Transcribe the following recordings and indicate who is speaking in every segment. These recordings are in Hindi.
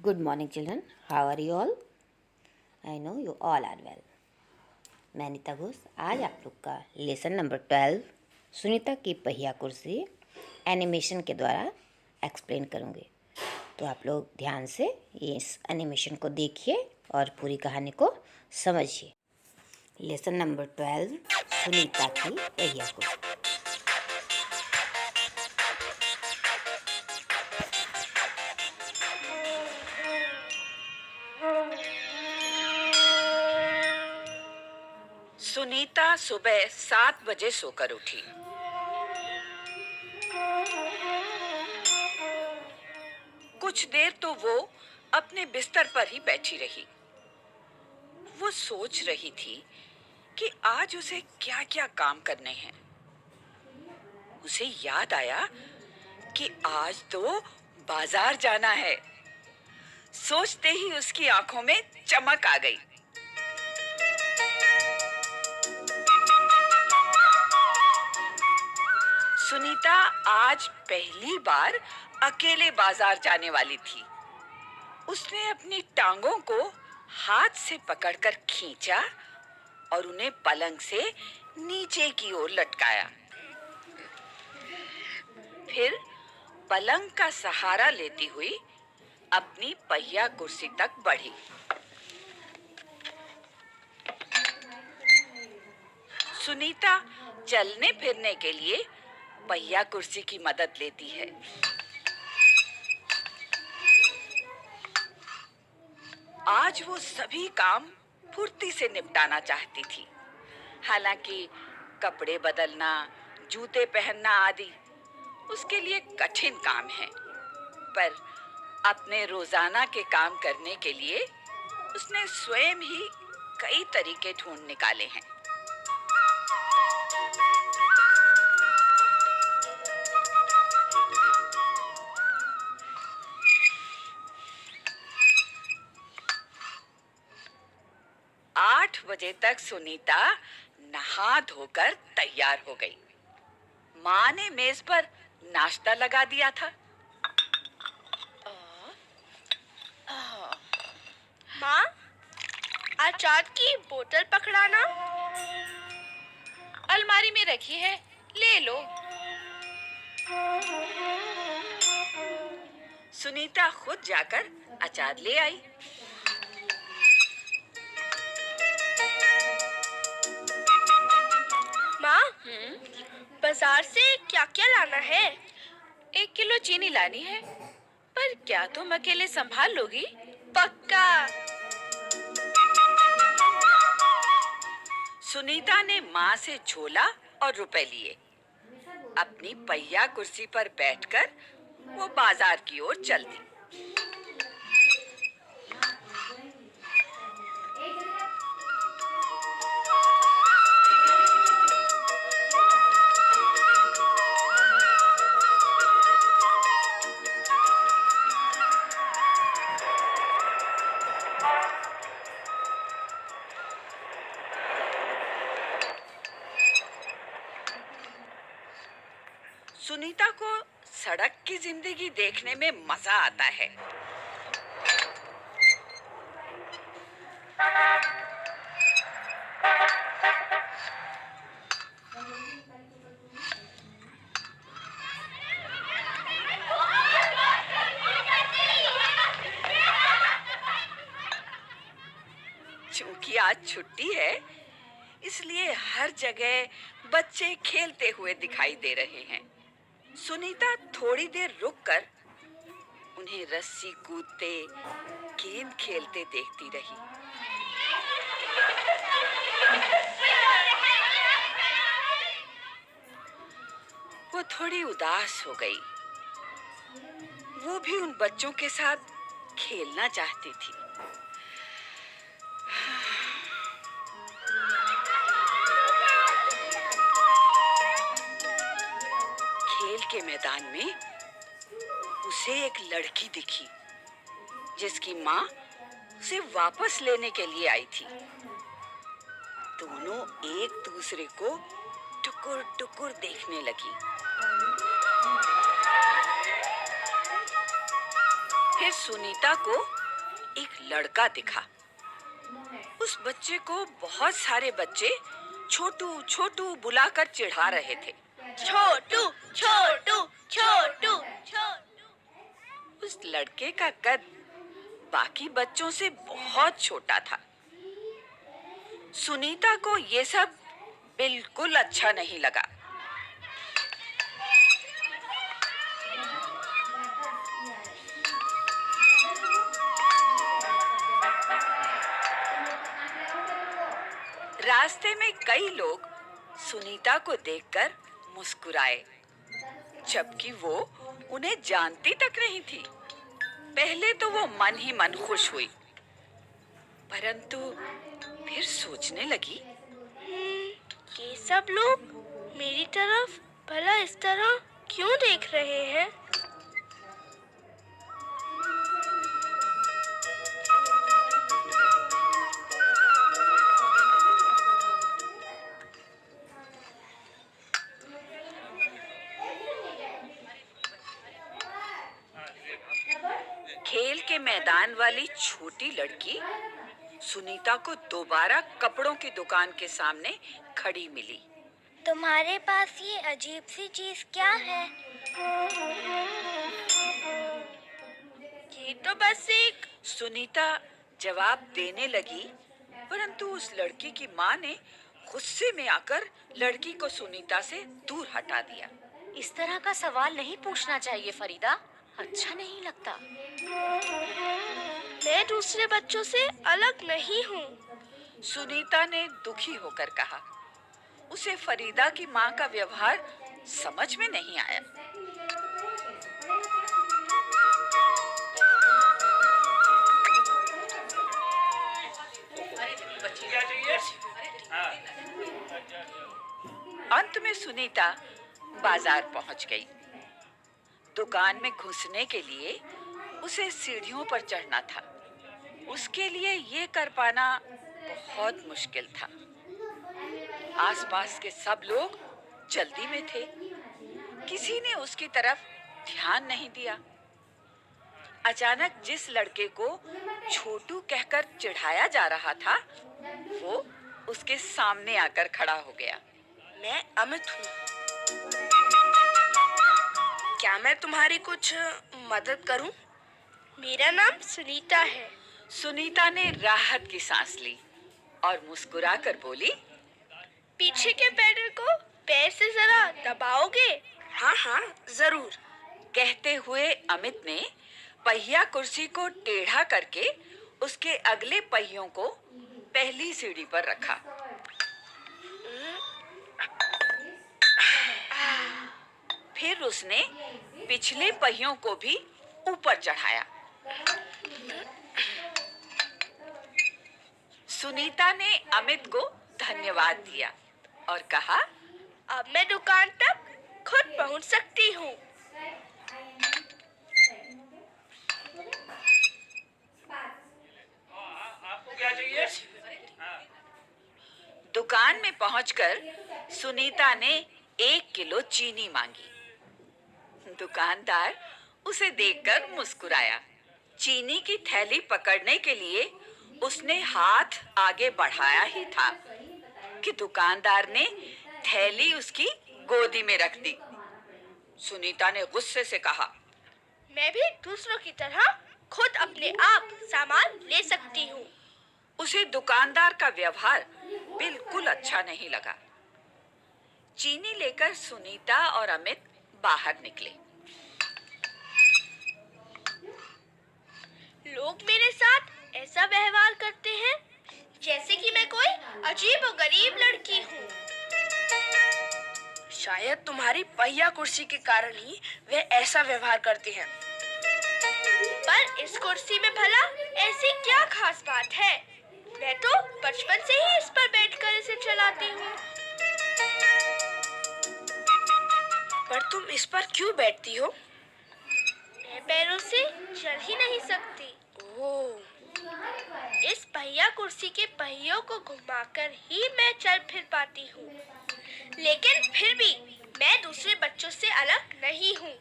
Speaker 1: Good morning, children. How are you all? I know you all are well. मैं नीता घोष आज आप लोग का लेसन नंबर 12 सुनीता की पहिया कुर्सी एनिमेशन के द्वारा एक्सप्लेन करूँगी। तो आप लोग ध्यान से इस एनिमेशन को देखिए और पूरी कहानी को समझिए। लेसन नंबर 12 सुनीता की पहिया कुर्सी।
Speaker 2: सुनीता सुबह 7 बजे सोकर उठी। कुछ देर तो वो अपने बिस्तर पर ही बैठी रही। वो सोच रही थी कि आज उसे क्या-क्या काम करने हैं। उसे याद आया कि आज तो बाजार जाना है। सोचते ही उसकी आंखों में चमक आ गई। सुनीता आज पहली बार अकेले बाजार जाने वाली थी। उसने अपनी टांगों को हाथ से पकड़कर खींचा और उन्हें पलंग से नीचे की ओर लटकाया। फिर पलंग का सहारा लेती हुई अपनी पहिया कुर्सी तक बढ़ी। सुनीता चलने फिरने के लिए पहिया कुर्सी की मदद लेती है। आज वो सभी काम फुर्ती से निपटाना चाहती थी। हालांकि कपड़े बदलना, जूते पहनना आदि उसके लिए कठिन काम है, पर अपने रोजाना के काम करने के लिए उसने स्वयं ही कई तरीके ढूंढ निकाले हैं। आठ बजे तक सुनीता नहा धोकर तैयार हो गई। माँ ने मेज पर नाश्ता लगा दिया था।
Speaker 3: माँ, अचार की बोतल पकड़ाना।
Speaker 2: अलमारी में रखी है, ले लो। सुनीता खुद जाकर अचार ले आई।
Speaker 3: माँ, बाजार से क्या-क्या लाना है?
Speaker 2: 1 किलो चीनी लानी है, पर क्या तुम अकेले संभाल लोगी?
Speaker 3: पक्का।
Speaker 2: सुनीता ने माँ से झोला और रुपए लिए। अपनी पहिया कुर्सी पर बैठकर वो बाजार की ओर चल दी। सुनीता को सड़क की जिंदगी देखने में मजा आता है। क्योंकि आज छुट्टी है, इसलिए हर जगह बच्चे खेलते हुए दिखाई दे रहे हैं। सुनीता थोड़ी देर रुककर उन्हें रस्सी कूदते, गेंद खेलते देखती रही। वो थोड़ी उदास हो गई। वो भी उन बच्चों के साथ खेलना चाहती थी। खेल के मैदान में उसे एक लड़की दिखी, जिसकी माँ उसे वापस लेने के लिए आई थी। दोनों एक दूसरे को टुकुर टुकुर देखने लगी। फिर सुनीता को एक लड़का दिखा। उस बच्चे को बहुत सारे बच्चे छोटू छोटू बुलाकर चिढ़ा रहे थे।
Speaker 3: छोटू छोटू छोटू छोटू।
Speaker 2: उस लड़के का कद बाकी बच्चों से बहुत छोटा था। सुनीता को ये सब बिल्कुल अच्छा नहीं लगा। रास्ते में कई लोग सुनीता को देखकर मुस्कुराए, जबकि वो उन्हें जानती तक नहीं थी। पहले तो वो मन ही मन खुश हुई, परंतु फिर सोचने लगी,
Speaker 3: ये सब लोग मेरी तरफ भला इस तरह क्यों देख रहे हैं?
Speaker 2: खेल के मैदान वाली छोटी लड़की सुनीता को दोबारा कपड़ों की दुकान के सामने खड़ी मिली।
Speaker 3: तुम्हारे पास ये अजीब सी चीज क्या है? ये तो बस एक।
Speaker 2: सुनीता जवाब देने लगी, परंतु उस लड़की की माँ ने गुस्से में आकर लड़की को सुनीता से दूर हटा दिया।
Speaker 1: इस तरह का सवाल नहीं पूछना चाहिए फरीदा, अच्छा नहीं लगता।
Speaker 3: मैं दूसरे बच्चों से अलग नहीं हूँ।
Speaker 2: सुनीता ने दुखी होकर कहा। उसे फरीदा की माँ का व्यवहार समझ में नहीं आया। अंत में सुनीता बाजार पहुंच गई। दुकान में घुसने के लिए उसे सीढ़ियों पर चढ़ना था। उसके लिए ये कर पाना बहुत मुश्किल था। आसपास के सब लोग जल्दी में थे। किसी ने उसकी तरफ ध्यान नहीं दिया। अचानक जिस लड़के को छोटू कहकर चिढ़ाया जा रहा था, वो उसके सामने आकर खड़ा हो गया।
Speaker 3: मैं अमित हूँ। क्या मैं तुम्हारी कुछ मदद करूं? मेरा नाम सुनीता है।
Speaker 2: सुनीता ने राहत की सांस ली और मुस्कुराकर बोली,
Speaker 3: पीछे के पैडल को पैर से जरा दबाओगे? हाँ हाँ जरूर।
Speaker 2: कहते हुए अमित ने पहिया कुर्सी को टेढ़ा करके उसके अगले पहियों को पहली सीढ़ी पर रखा। फिर उसने पिछले पहियों को भी ऊपर चढ़ाया। सुनीता ने अमित को धन्यवाद दिया और कहा,
Speaker 3: अब मैं दुकान तक खुद पहुंच सकती हूँ।
Speaker 2: दुकान में पहुंचकर सुनीता ने 1 किलो चीनी मांगी। दुकानदार उसे देखकर मुस्कुराया। चीनी की थैली पकड़ने के लिए उसने हाथ आगे बढ़ाया ही था कि दुकानदार ने थैली उसकी गोदी में रख दी। सुनीता ने गुस्से से कहा,
Speaker 3: मैं भी दूसरों की तरह खुद अपने आप सामान ले सकती हूँ।
Speaker 2: उसे दुकानदार का व्यवहार बिल्कुल अच्छा नहीं लगा। चीनी लेकर सुनीता और अमित बाहर निकले।
Speaker 3: लोग मेरे साथ ऐसा व्यवहार करते हैं जैसे कि मैं कोई अजीब और गरीब लड़की हूँ। शायद तुम्हारी पहिया कुर्सी के कारण ही वे ऐसा व्यवहार करते हैं। पर इस कुर्सी में भला ऐसी क्या खास बात है? मैं तो बचपन से ही इस पर बैठकर इसे चलाती हूँ। पर तुम इस पर क्यों बैठती हो? मैं पैरों से चल ही नहीं सकती। ओह, इस पहिया कुर्सी के पहियों को घुमाकर ही मैं चल फिर पाती हूँ। लेकिन फिर भी मैं दूसरे बच्चों से अलग नहीं हूँ।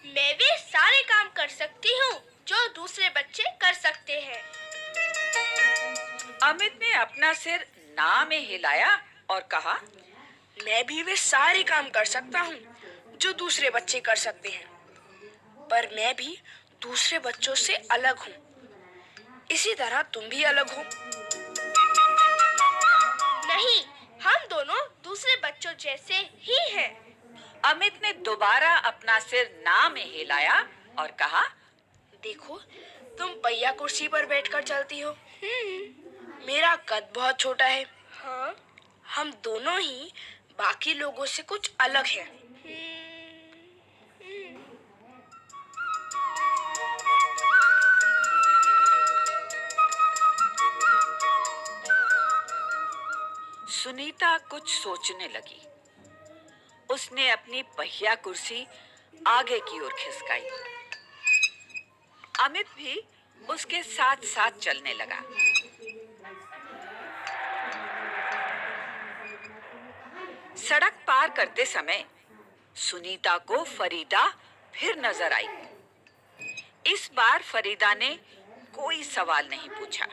Speaker 3: मैं भी सारे काम कर सकती हूँ जो दूसरे बच्चे कर सकते हैं।
Speaker 2: अमित ने अपना सिर ना में हिलाया और कहा,
Speaker 4: मैं भी वे सारे काम कर सकता हूँ जो दूसरे बच्चे कर सकते हैं, पर मैं भी दूसरे बच्चों से अलग हूँ। इसी तरह तुम भी अलग हो।
Speaker 3: नहीं, हम दोनों दूसरे बच्चों जैसे ही हैं।
Speaker 2: अमित ने दोबारा अपना सिर ना में हिलाया और कहा,
Speaker 4: देखो, तुम पहिया कुर्सी पर बैठकर चलती हो। मेरा कद बहुत छोटा है।
Speaker 3: हाँ।
Speaker 4: हम दोनों ही बाकी लोगों से कुछ अलग हैं।
Speaker 2: सुनीता कुछ सोचने लगी। उसने अपनी पहिया कुर्सी आगे की ओर खिसकाई। अमित भी उसके साथ साथ चलने लगा। सड़क पार करते समय सुनीता को फरीदा फिर नजर आई। इस बार फरीदा ने कोई सवाल नहीं पूछा।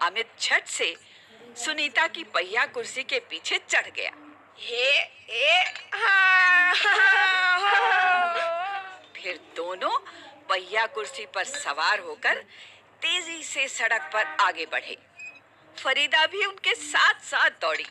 Speaker 2: अमित झट से सुनीता की पहिया कुर्सी के पीछे चढ़ गया। फिर दोनों पहिया कुर्सी पर सवार होकर तेजी से सड़क पर आगे बढ़े। फरीदा भी उनके साथ साथ दौड़ी।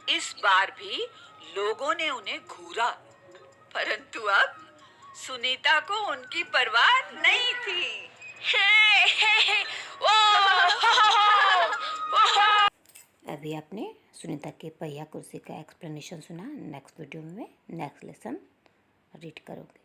Speaker 2: इस बार भी लोगों ने उन्हें घूरा, परंतु अब सुनीता को उनकी परवाह नहीं थी।
Speaker 1: अभी आपने सुनीता के पहिया कुर्सी का एक्सप्लेनेशन सुना। नेक्स्ट वीडियो में नेक्स्ट लेसन रीड करोगे।